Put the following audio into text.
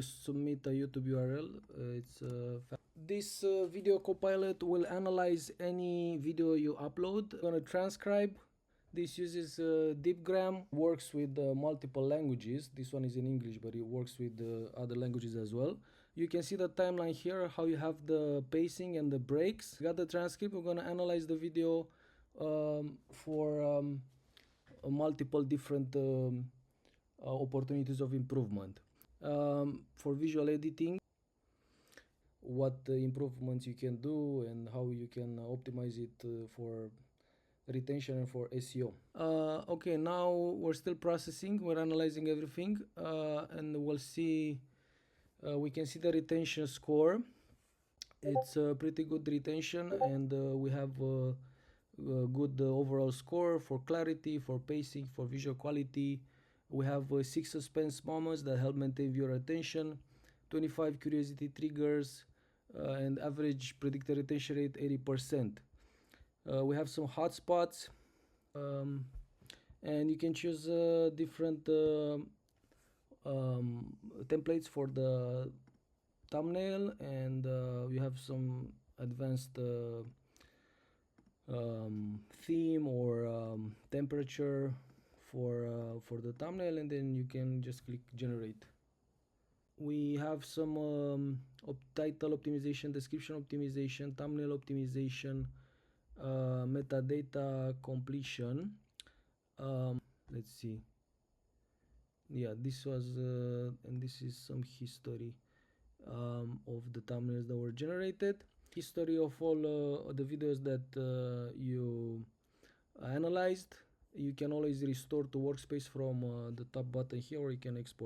submit a YouTube URL. This video copilot will analyze any video you upload. I'm gonna transcribe. This uses DeepGram, works with multiple languages. This one is in English, but it works with other languages as well. You can see the timeline here, how you have the pacing and the breaks. Got the transcript. We're gonna analyze the video for multiple different opportunities of improvement. For visual editing, what improvements you can do and how you can optimize it for retention and for SEO. Okay, now we're still processing, we're analyzing everything, and we'll see, we can see the retention score. It's a pretty good retention, and we have a good overall score for clarity, for pacing, for visual quality. We have 6 suspense moments that help maintain viewer attention, 25 curiosity triggers, and average predicted retention rate 80%. We have some hotspots, and you can choose different templates for the thumbnail, and you have some advanced theme or temperature for the thumbnail, and then you can just click generate. We have some title optimization, description optimization, thumbnail optimization, metadata completion. Let's see. Yeah, this was and this is some history of the thumbnails that were generated, history of all the videos that you analyzed. You can always restore to workspace from the top button here, or you can export.